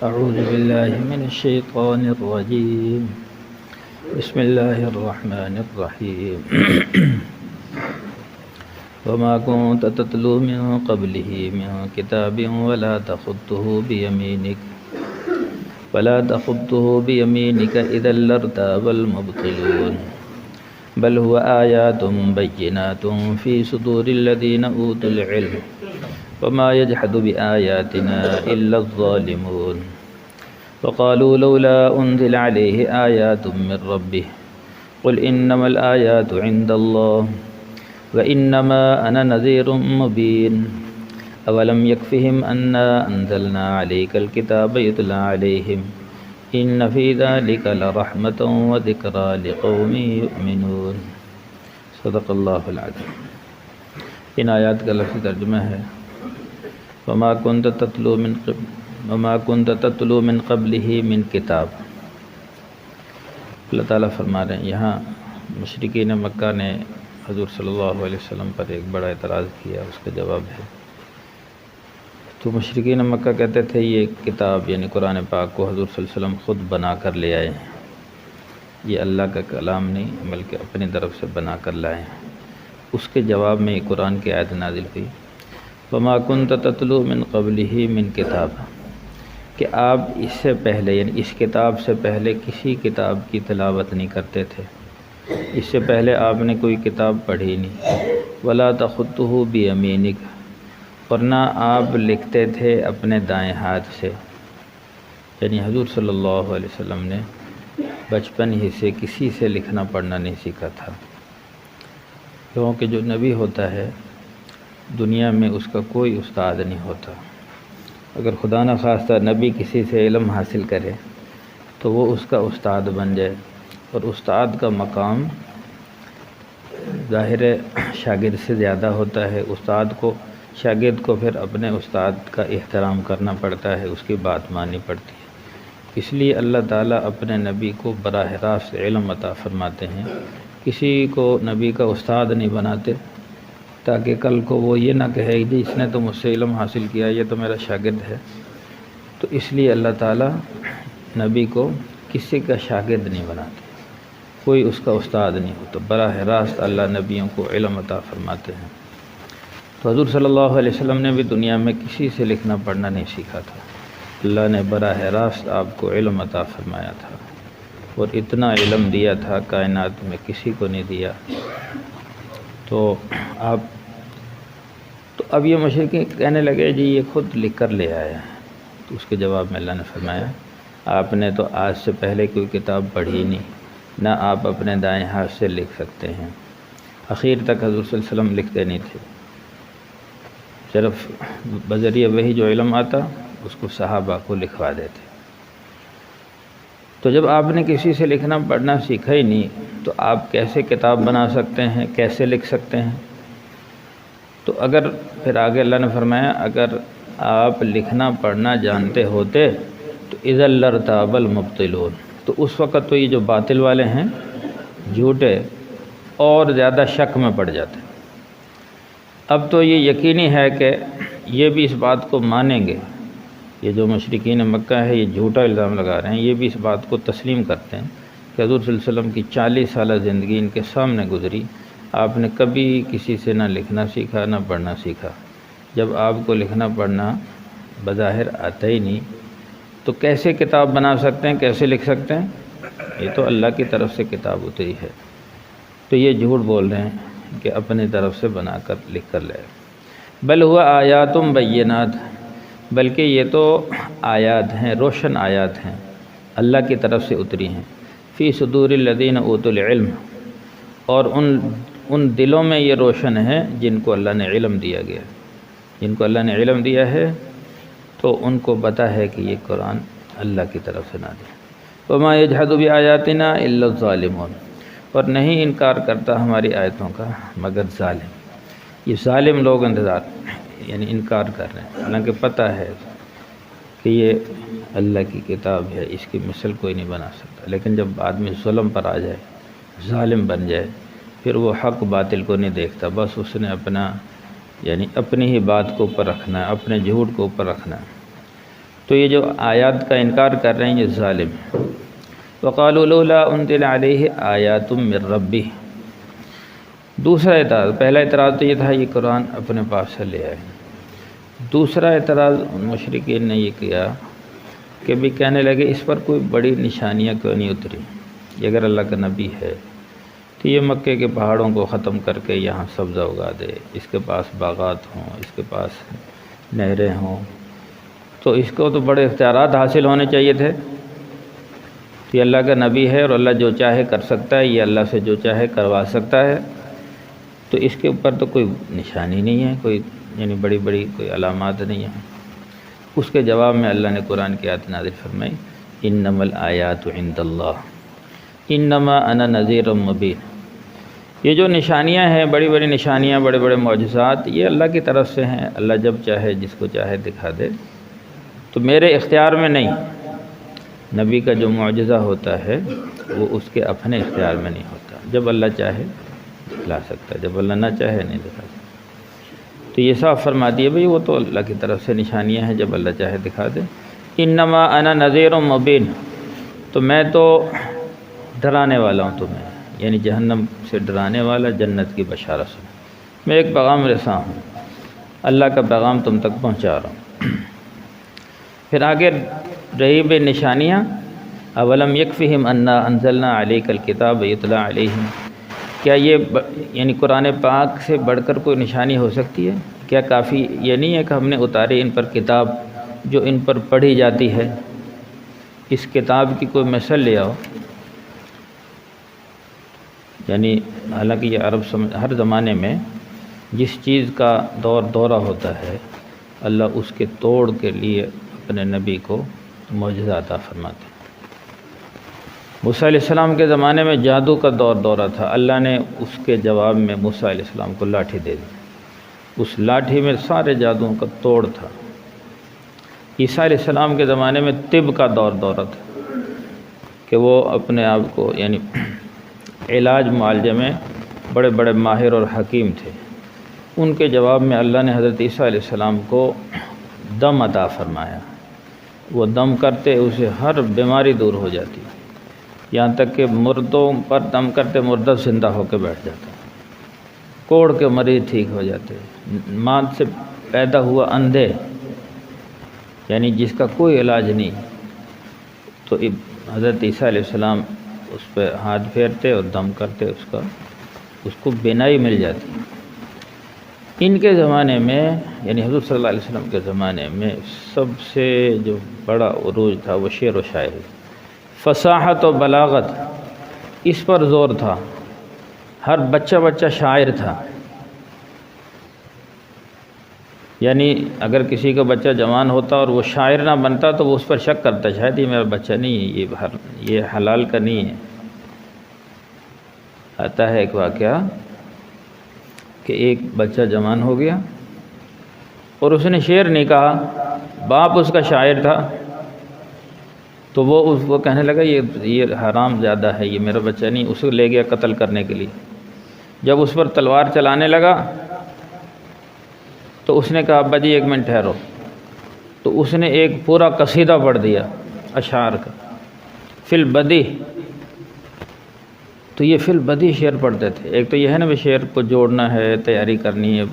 أعوذ بالله من الشيطان الرجيم. بسم الله الرحمن الرحيم. وما كنت تتلو من قبله من كتاب ولا تخطه بيمينك إذا لارتاب المبطلون بل هو آيات بينات في صدور الذين أوتوا العلم وما يجحد بآياتنا إلا الظالمون وقالوا لولا أنزل عليه آيات من ربه قل إنما الآيات عند الله وإنما أنا نذير مبين أولم يكفهم أنا أنزلنا عليك الكتاب يتلى عليهم إن في ذلك لرحمة وذكرى لقوم يؤمنون. صدق اللہ العظیم. ان آیات کا لفظی ترجمہ ہے وما كنت تتلو من قبله من کتاب. اللہ تعالیٰ فرما رہے ہیں یہاں مشرکین مکہ نے حضور صلی اللہ علیہ وسلم پر ایک بڑا اعتراض کیا، اس کا جواب ہے. تو مشرکین مکہ کہتے تھے یہ کتاب یعنی قرآن پاک کو حضور صلی اللہ علیہ وسلم خود بنا کر لے آئے ہیں، یہ اللہ کا کلام نہیں بلکہ اپنی طرف سے بنا کر لائے ہیں. اس کے جواب میں قرآن کی آیت نازل ہوئی وما كنت تتلو من قبله من کتاب، کہ آپ اس سے پہلے یعنی اس کتاب سے پہلے کسی کتاب کی تلاوت نہیں کرتے تھے، اس سے پہلے آپ نے کوئی کتاب پڑھی نہیں. ولا تخطه بیمینک، اور نہ آپ لکھتے تھے اپنے دائیں ہاتھ سے. یعنی حضور صلی اللہ علیہ وسلم نے بچپن ہی سے کسی سے لکھنا پڑھنا نہیں سیکھا تھا، کیونکہ جو نبی ہوتا ہے دنیا میں اس کا کوئی استاد نہیں ہوتا. اگر خدا نہ خواستہ نبی کسی سے علم حاصل کرے تو وہ اس کا استاد بن جائے، اور استاد کا مقام ظاہر شاگرد سے زیادہ ہوتا ہے. شاگرد کو پھر اپنے استاد کا احترام کرنا پڑتا ہے، اس کی بات ماننی پڑتی ہے. اس لیے اللہ تعالیٰ اپنے نبی کو براہ راست علم عطا فرماتے ہیں، کسی کو نبی کا استاد نہیں بناتے تاکہ کل کو وہ یہ نہ کہے جی اس نے تو مجھ سے علم حاصل کیا، یہ تو میرا شاگرد ہے. تو اس لیے اللہ تعالیٰ نبی کو کسی کا شاگرد نہیں بناتے، کوئی اس کا استاد نہیں ہوتا، براہ راست اللہ نبیوں کو علم عطا فرماتے ہیں. تو حضور صلی اللہ علیہ وسلم نے بھی دنیا میں کسی سے لکھنا پڑھنا نہیں سیکھا تھا. اللہ نے براہ راست آپ کو علم عطا فرمایا تھا، اور اتنا علم دیا تھا کائنات میں کسی کو نہیں دیا. تو اب یہ مشرکین کہنے لگے جی یہ خود لکھ کر لے آیا ہے. تو اس کے جواب میں اللہ نے فرمایا آپ نے تو آج سے پہلے کوئی کتاب پڑھی نہیں، نہ آپ اپنے دائیں ہاتھ سے لکھ سکتے ہیں. اخیر تک حضور صلی اللہ علیہ وسلم لکھتے نہیں تھے، صرف بذریعہ وہی جو علم آتا اس کو صحابہ کو لکھوا دیتے. تو جب آپ نے کسی سے لکھنا پڑھنا سیکھا ہی نہیں تو آپ کیسے کتاب بنا سکتے ہیں، کیسے لکھ سکتے ہیں؟ تو پھر آگے اللہ نے فرمایا اگر آپ لکھنا پڑھنا جانتے ہوتے تو اذا لارتاب المبطلون، تو اس وقت تو یہ جو باطل والے ہیں جھوٹے اور زیادہ شک میں پڑ جاتے. اب تو یہ یقینی ہے کہ یہ بھی اس بات کو مانیں گے، یہ جو مشرکین مکہ ہے یہ جھوٹا الزام لگا رہے ہیں، یہ بھی اس بات کو تسلیم کرتے ہیں کہ حضور صلی اللہ علیہ وسلم کی 40 سالہ زندگی ان کے سامنے گزری، آپ نے کبھی کسی سے نہ لکھنا سیکھا نہ پڑھنا سیکھا. جب آپ کو لکھنا پڑھنا بظاہر آتا ہی نہیں تو کیسے کتاب بنا سکتے ہیں، کیسے لکھ سکتے ہیں؟ یہ تو اللہ کی طرف سے کتاب اتری ہے. تو یہ جھوٹ بول رہے ہیں کہ اپنی طرف سے بنا کر لکھ کر لے. بل ہوا آیات بینات، بلکہ یہ تو آیات ہیں، روشن آیات ہیں، اللہ کی طرف سے اتری ہیں. فی صدور الذین اوتوا العلم، اور ان دلوں میں یہ روشن ہے جن کو اللہ نے علم دیا گیا. جن کو اللہ نے علم دیا ہے تو ان کو پتہ ہے کہ یہ قرآن اللہ کی طرف سے نازل ہے. وما یجحد بآیاتنا الا الظالمون، اور نہیں انکار کرتا ہماری آیتوں کا مگر ظالم. یہ ظالم لوگ یعنی انکار کر رہے ہیں، حالانکہ پتہ ہے کہ یہ اللہ کی کتاب ہے، اس کی مثل کوئی نہیں بنا سکتا. لیکن جب آدمی ظلم پر آ جائے، ظالم بن جائے، پھر وہ حق باطل کو نہیں دیکھتا، بس اس نے اپنی ہی بات کو اوپر رکھنا ہے، اپنے جھوٹ کو اوپر رکھنا ہے. تو یہ جو آیات کا انکار کر رہے ہیں یہ ظالم ہیں۔ وقالوا لولا انزل علیہ آیات من ربہ۔ دوسرا اعتراض، پہلا اعتراض تو یہ تھا یہ قرآن اپنے پاس سے لے آئے۔ دوسرا اعتراض ان مشرکین نے یہ کیا کہ بھی کہنے لگے اس پر کوئی بڑی نشانیاں کیوں نہیں اتری، یہ اگر اللہ کا نبی ہے تو یہ مکے کے پہاڑوں کو ختم کر کے یہاں سبزہ اگا دے، اس کے پاس باغات ہوں، اس کے پاس نہریں ہوں، تو اس کو تو بڑے اختیارات حاصل ہونے چاہیے تھے۔ یہ اللہ کا نبی ہے اور اللہ جو چاہے کر سکتا ہے، یہ اللہ سے جو چاہے کروا سکتا ہے، تو اس کے اوپر تو کوئی نشانی نہیں ہے، کوئی یعنی بڑی بڑی کوئی علامات نہیں ہیں۔ اس کے جواب میں اللہ نے قرآن کی آیت نازل فرمائی، انما الآیات عند اللہ انما انا نذیر مبین۔ یہ جو نشانیاں ہیں، بڑی بڑی نشانیاں، بڑے بڑے معجزات، یہ اللہ کی طرف سے ہیں۔ اللہ جب چاہے جس کو چاہے دکھا دے، تو میرے اختیار میں نہیں۔ نبی کا جو معجزہ ہوتا ہے وہ اس کے اپنے اختیار میں نہیں ہوتا، جب اللہ چاہے دکھلا سکتا ہے، جب اللہ نہ چاہے نہیں دکھا سکتا۔ تو یہ صاف فرما دیے بھئی وہ تو اللہ کی طرف سے نشانیاں ہیں، جب اللہ چاہے دکھا دے۔ انما انا نذیر مبین، تو میں تو ڈرانے والا ہوں تمہیں، یعنی جہنم سے ڈرانے والا، جنت کی بشارت سنا، میں ایک پیغام رساں ہوں، اللہ کا پیغام تم تک پہنچا رہا ہوں۔ پھر آگے رہی بے نشانیاں، اولم یکفہم انا انزلنا علیک الکتاب یتلی علیہم، کیا یہ یعنی قرآن پاک سے بڑھ کر کوئی نشانی ہو سکتی ہے؟ کیا کافی یہ نہیں ہے کہ ہم نے اتاری ان پر کتاب جو ان پر پڑھی جاتی ہے؟ اس کتاب کی کوئی مثل لے آؤ۔ یعنی حالانکہ یہ عرب ہر زمانے میں جس چیز کا دورہ ہوتا ہے، اللہ اس کے توڑ کے لیے اپنے نبی کو معجزہ عطا فرماتے ہیں۔ موسیٰ علیہ السلام کے زمانے میں جادو کا دورہ تھا، اللہ نے اس کے جواب میں موسیٰ علیہ السلام کو لاٹھی دے دی، اس لاٹھی میں سارے جادوؤں کا توڑ تھا۔ عیسیٰ علیہ السلام کے زمانے میں طب کا دورہ تھا کہ وہ اپنے آپ کو یعنی علاج معالجے میں بڑے بڑے ماہر اور حکیم تھے۔ ان کے جواب میں اللہ نے حضرت عیسیٰ علیہ السلام کو دم عطا فرمایا، وہ دم کرتے اسے ہر بیماری دور ہو جاتی، یہاں تک کہ مردوں پر دم کرتے مردہ زندہ ہو کے بیٹھ جاتا، کوڑ کے مریض ٹھیک ہو جاتے، ماں سے پیدا ہوا اندھے یعنی جس کا کوئی علاج نہیں، تو حضرت عیسیٰ علیہ السلام اس پہ ہاتھ پھیرتے اور دم کرتے، اس کو بینائی مل جاتی۔ ان کے زمانے میں یعنی حضور صلی اللہ علیہ وسلم کے زمانے میں سب سے جو بڑا عروج تھا وہ شعر و شاعری، فصاحت و بلاغت، اس پر زور تھا، ہر بچہ شاعر تھا۔ یعنی اگر کسی کا بچہ جوان ہوتا اور وہ شاعر نہ بنتا تو وہ اس پر شک کرتا، شاید یہ میرا بچہ نہیں ہے، یہ حلال کا نہیں ہے۔ آتا ہے ایک واقعہ کہ ایک بچہ جوان ہو گیا اور اس نے شعر نہیں کہا، باپ اس کا شاعر تھا، تو وہ اس کو کہنے لگا یہ حرام زیادہ ہے، یہ میرا بچہ نہیں، اسے لے گیا قتل کرنے کے لیے۔ جب اس پر تلوار چلانے لگا تو اس نے کہا ابا جی ایک منٹ ٹھہرو، تو اس نے ایک پورا قصیدہ پڑھ دیا اشعار کا، فی البدی۔ تو یہ فی البدی شعر پڑھتے تھے۔ ایک تو یہ ہے نا بھی شعر کو جوڑنا ہے، تیاری کرنی ہے،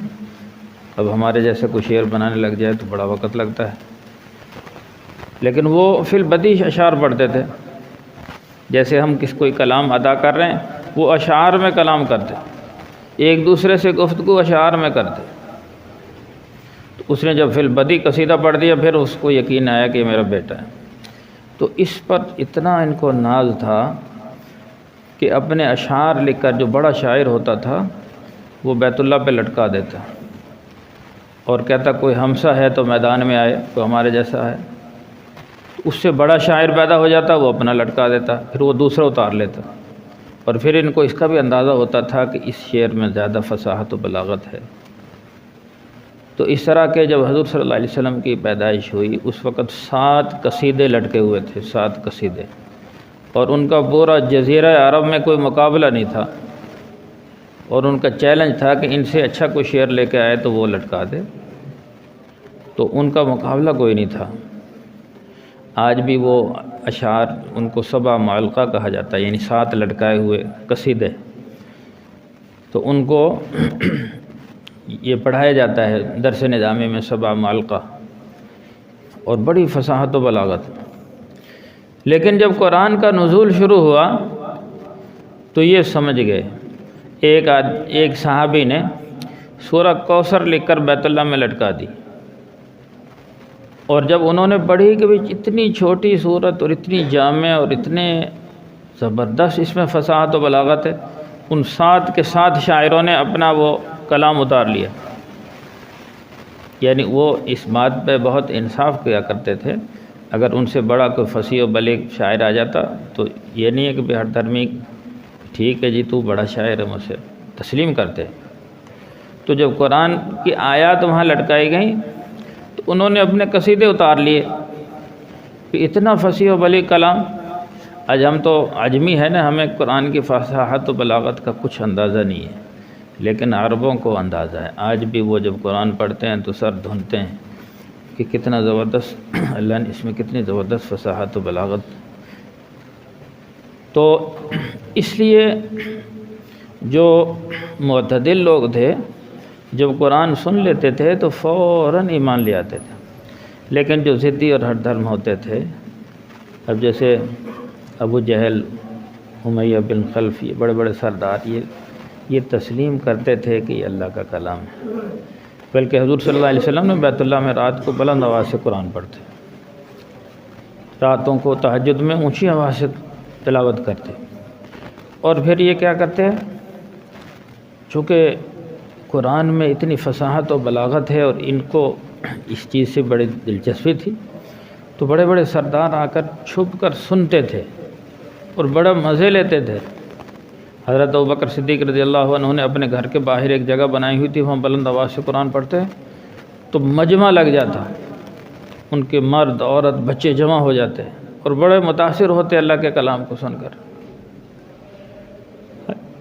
اب ہمارے جیسے کوئی شعر بنانے لگ جائے تو بڑا وقت لگتا ہے، لیکن وہ فی البدی اشعار پڑھتے تھے، جیسے ہم کوئی کلام ادا کر رہے ہیں وہ اشعار میں کلام کرتے، ایک دوسرے سے گفتگو اشعار میں کرتے۔ تو اس نے جب فی البدی قصیدہ پڑھ دیا پھر اس کو یقین آیا کہ یہ میرا بیٹا ہے۔ تو اس پر اتنا ان کو ناز تھا کہ اپنے اشعار لکھ کر، جو بڑا شاعر ہوتا تھا وہ بیت اللہ پہ لٹکا دیتا اور کہتا کوئی ہمسا ہے تو میدان میں آئے، کوئی ہمارے جیسا ہے، اس سے بڑا شاعر پیدا ہو جاتا، وہ اپنا لٹکا دیتا، پھر وہ دوسرا اتار لیتا، اور پھر ان کو اس کا بھی اندازہ ہوتا تھا کہ اس شعر میں زیادہ فصاحت و بلاغت ہے۔ تو اس طرح کے جب حضور صلی اللہ علیہ وسلم کی پیدائش ہوئی اس وقت 7 قصیدے لٹکے ہوئے تھے، 7 قصیدے، اور ان کا پورا جزیرہ عرب میں کوئی مقابلہ نہیں تھا، اور ان کا چیلنج تھا کہ ان سے اچھا کوئی شعر لے کے آئے تو وہ لٹکا دے، تو ان کا مقابلہ کوئی نہیں تھا۔ آج بھی وہ اشعار ان کو 7 معلقہ کہا جاتا ہے، یعنی 7 لٹکائے ہوئے قصیدے، تو ان کو یہ پڑھایا جاتا ہے درس نظامی میں 7 معلقہ، اور بڑی فصاحت و بلاغت۔ لیکن جب قرآن کا نزول شروع ہوا تو یہ سمجھ گئے، ایک صحابی نے سورہ کوثر لکھ کر بیت اللہ میں لٹکا دی، اور جب انہوں نے پڑھی کہ اتنی چھوٹی صورت اور اتنی جامع اور اتنے زبردست اس میں فصاحت و بلاغت ہے، ان 7 کے 7 شاعروں نے اپنا وہ کلام اتار لیا۔ یعنی وہ اس بات پہ بہت انصاف کیا کرتے تھے، اگر ان سے بڑا کوئی فصیح و بلیغ شاعر آ جاتا تو یہ نہیں ہے کہ ہر دھرمی ٹھیک ہے جی تو بڑا شاعر ہے، مجھ سے تسلیم کرتے۔ تو جب قرآن کی آیات وہاں لٹکائی گئیں تو انہوں نے اپنے قصیدے اتار لیے کہ اتنا فصیح و بلیغ کلام۔ آج ہم تو عجمی ہے نا، ہمیں قرآن کی فصاحت و بلاغت کا کچھ اندازہ نہیں ہے، لیکن عربوں کو اندازہ ہے۔ آج بھی وہ جب قرآن پڑھتے ہیں تو سر دھنتے ہیں کہ کتنا زبردست اللہ نے اس میں کتنی زبردست فصاحت و بلاغت۔ تو اس لیے جو معتدل لوگ تھے جب قرآن سن لیتے تھے تو فوراً ایمان لے آتے تھے، لیکن جو ضدی اور ہٹ دھرم ہوتے تھے، اب جیسے ابو جہل، امیہ بن خلف، یہ بڑے بڑے سردار یہ تسلیم کرتے تھے کہ یہ اللہ کا کلام ہے، بلکہ حضور صلی اللہ علیہ وسلم نے بیت اللہ میں رات کو بلند آواز سے قرآن پڑھتے، راتوں کو تہجد میں اونچی آواز سے تلاوت کرتے، اور پھر یہ کیا کرتے ہیں، چونکہ قرآن میں اتنی فصاحت و بلاغت ہے اور ان کو اس چیز سے بڑی دلچسپی تھی، تو بڑے بڑے سردار آ کر چھپ کر سنتے تھے اور بڑا مزے لیتے تھے۔ حضرت ابوبکر صدیق رضی اللہ عنہ نے اپنے گھر کے باہر ایک جگہ بنائی ہوئی تھی، وہاں بلند آواز سے قرآن پڑھتے تو مجمع لگ جاتا، ان کے مرد عورت بچے جمع ہو جاتے اور بڑے متاثر ہوتے اللہ کے کلام کو سن کر۔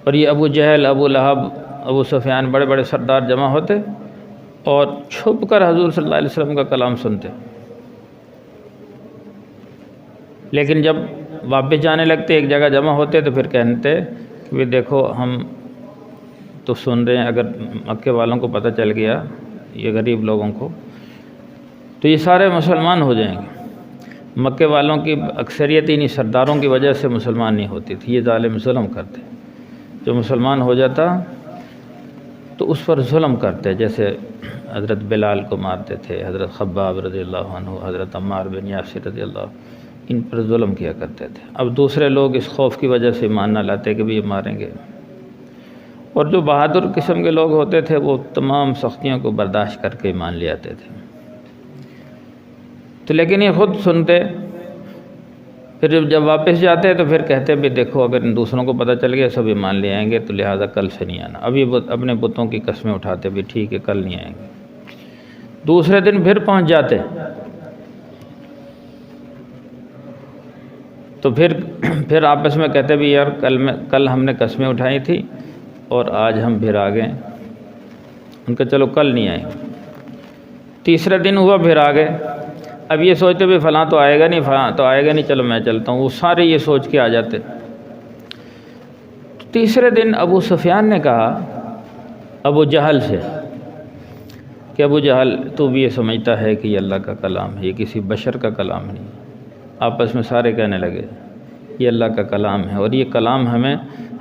اور یہ ابو جہل، ابو لہب، ابو سفیان، بڑے بڑے سردار جمع ہوتے اور چھپ کر حضور صلی اللہ علیہ وسلم کا کلام سنتے، لیکن جب واپس جانے لگتے ایک جگہ جمع ہوتے تو پھر کہتے کہ دیکھو ہم تو سن رہے ہیں، اگر مکے والوں کو پتہ چل گیا، یہ غریب لوگوں کو، تو یہ سارے مسلمان ہو جائیں گے۔ مکے والوں کی اکثریت انہی سرداروں کی وجہ سے مسلمان نہیں ہوتی تھی، یہ ظالم ظلم کرتے، جو مسلمان ہو جاتا تو اس پر ظلم کرتے، جیسے حضرت بلال کو مارتے تھے، حضرت خباب رضی اللہ عنہ، حضرت عمار بن یاسر رضی اللہ، ان پر ظلم کیا کرتے تھے۔ اب دوسرے لوگ اس خوف کی وجہ سے ایمان نہ لاتے کہ بھی یہ ماریں گے، اور جو بہادر قسم کے لوگ ہوتے تھے وہ تمام سختیوں کو برداشت کر کے ایمان لے آتے تھے۔ تو لیکن یہ خود سنتے، پھر جب واپس جاتے تو پھر کہتے بھی دیکھو اگر ان دوسروں کو پتہ چل گیا سب ایمان لے آئیں گے، تو لہٰذا کل سے نہیں آنا۔ اب یہ اپنے بتوں کی قسمیں اٹھاتے بھی ٹھیک ہے کل نہیں آئیں گے۔ دوسرے دن پھر پہنچ جاتے، تو پھر آپس میں کہتے بھی یار کل ہم نے قسمیں اٹھائی تھی اور آج ہم پھر آ گئے، ان کا چلو کل نہیں آئیں گے۔ تیسرے دن ہوا پھر آ گئے، اب یہ سوچتے بھی فلاں تو آئے گا نہیں، فلاں تو آئے گا نہیں، چلو میں چلتا ہوں، وہ سارے یہ سوچ کے آ جاتے۔ تیسرے دن ابو سفیان نے کہا ابو جہل سے کہ ابو جہل تو بھی یہ سمجھتا ہے کہ یہ اللہ کا کلام ہے، یہ کسی بشر کا کلام نہیں۔ آپس میں سارے کہنے لگے یہ اللہ کا کلام ہے، اور یہ کلام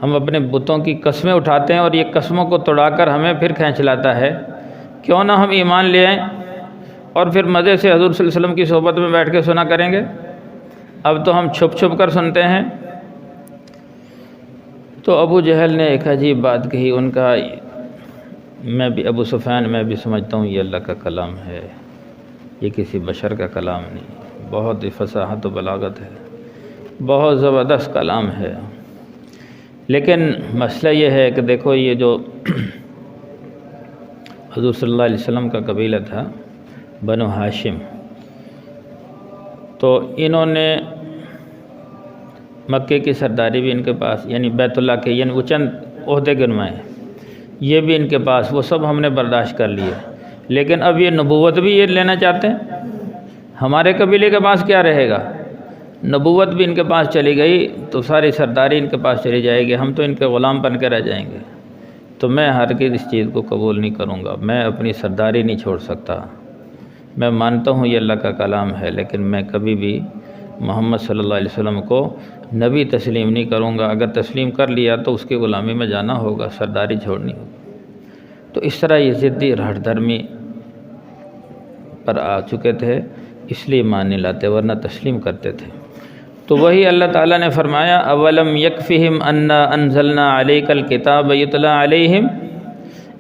ہم اپنے بتوں کی قسمیں اٹھاتے ہیں اور یہ قسموں کو توڑا کر ہمیں پھر کھینچ لاتا ہے، کیوں نہ ہم ایمان لے آئیں اور پھر مزے سے حضور صلی اللہ علیہ وسلم کی صحبت میں بیٹھ کے سنا کریں گے۔ اب تو ہم چھپ چھپ کر سنتے ہیں۔ تو ابو جہل نے ایک عجیب بات کہی، ان کا میں بھی ابو سفیان میں بھی سمجھتا ہوں یہ اللہ کا کلام ہے، یہ کسی بشر کا کلام نہیں، بہت ہی فصاحت و بلاغت ہے، بہت زبردست کلام ہے۔ لیکن مسئلہ یہ ہے کہ دیکھو یہ جو حضور صلی اللہ علیہ وسلم کا قبیلہ تھا بنو ہاشم، تو انہوں نے مکے کی سرداری بھی ان کے پاس، یعنی بیت اللہ کے، یعنی وہ چند عہدے گنوائے، یہ بھی ان کے پاس، وہ سب ہم نے برداشت کر لیے، لیکن اب یہ نبوت بھی یہ لینا چاہتے ہیں، ہمارے قبیلے کے پاس کیا رہے گا؟ نبوت بھی ان کے پاس چلی گئی تو ساری سرداری ان کے پاس چلی جائے گی، ہم تو ان کے غلام بن کے رہ جائیں گے۔ تو میں ہرگز اس چیز کو قبول نہیں کروں گا، میں اپنی سرداری نہیں چھوڑ سکتا۔ میں مانتا ہوں یہ اللہ کا کلام ہے، لیکن میں کبھی بھی محمد صلی اللہ علیہ وسلم کو نبی تسلیم نہیں کروں گا۔ اگر تسلیم کر لیا تو اس کی غلامی میں جانا ہوگا، سرداری چھوڑنی ہوگی۔ تو اس طرح یہ ضدی رہٹ دھرمی پر آ چکے تھے، اس لیے مان نہیں لاتے، ورنہ تسلیم کرتے تھے۔ تو وہی اللہ تعالیٰ نے فرمایا اولم یکفہم انا انزلنا علیک الکتاب یتلی علیہم،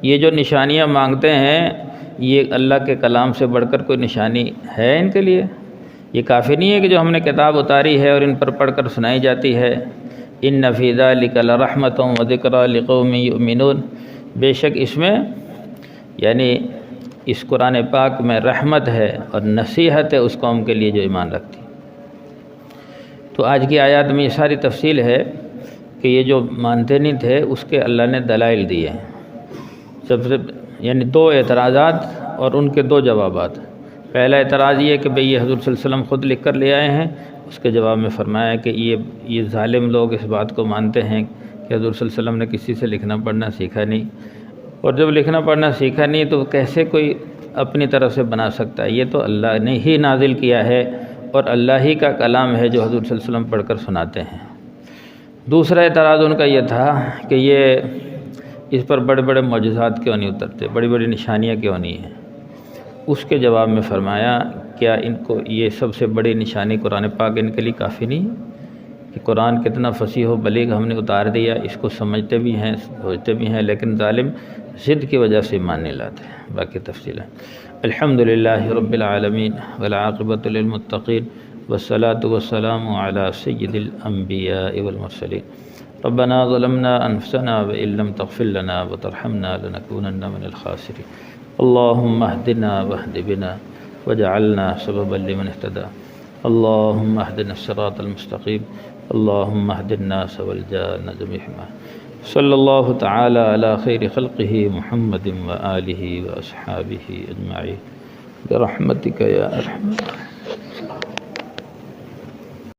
یہ جو نشانیاں مانگتے ہیں یہ اللہ کے کلام سے بڑھ کر کوئی نشانی ہے ان کے لیے؟ یہ کافی نہیں ہے کہ جو ہم نے کتاب اتاری ہے اور ان پر پڑھ کر سنائی جاتی ہے؟ ان فی ذلک لرحمۃ وذکری لقوم یؤمنون، بے شک اس میں یعنی اس قرآن پاک میں رحمت ہے اور نصیحت ہے اس قوم کے لیے جو ایمان رکھتی۔ تو آج کی آیات میں یہ ساری تفصیل ہے کہ یہ جو مانتے نہیں تھے اس کے اللہ نے دلائل دیے ہیں۔ سب سے یعنی 2 اعتراضات اور ان کے 2 جوابات۔ پہلا اعتراض یہ کہ بھئی یہ حضور صلی اللہ علیہ وسلم خود لکھ کر لے آئے ہیں، اس کے جواب میں فرمایا کہ یہ ظالم لوگ اس بات کو مانتے ہیں کہ حضور صلی اللہ علیہ وسلم نے کسی سے لکھنا پڑھنا سیکھا نہیں، اور جب لکھنا پڑھنا سیکھا نہیں تو کیسے کوئی اپنی طرف سے بنا سکتا ہے؟ یہ تو اللہ نے ہی نازل کیا ہے اور اللہ ہی کا کلام ہے جو حضور صلی اللہ علیہ وسلم پڑھ کر سناتے ہیں۔ دوسرا اعتراض ان کا یہ تھا کہ یہ اس پر بڑے بڑے معجزات کیوں نہیں اترتے، بڑی بڑی نشانیاں کیوں نہیں ہیں؟ اس کے جواب میں فرمایا کیا ان کو یہ سب سے بڑی نشانی قرآن پاک ان کے لیے کافی نہیں ہے کہ قرآن کتنا فصیح و بلیغ ہم نے اتار دیا، اس کو سمجھتے بھی ہیں سوچتے بھی ہیں، لیکن ظالم ضد کی وجہ سے مان نہیں لاتے ہیں۔ باقی تفصیل ہے۔ الحمدللہ رب العالمین والعاقبۃ للمتقین والصلاة والسلام علی سید الانبیاء والمرسلین۔ ربنا ظلمنا انفسنا وإن لم تغفر لنا وترحمنا لنكونن من الخاسرين۔ اللهم اهدنا واهد بنا واجعلنا سببا لمن اهتدى۔ اللهم اهدنا الصراط المستقيم۔ اللهم اهد الناس والجان جميعا۔ صلی اللہ تعالی علی خیر خلقہ محمد وآلہ واصحابہ اجمعین برحمتک یا ارحم الراحمین۔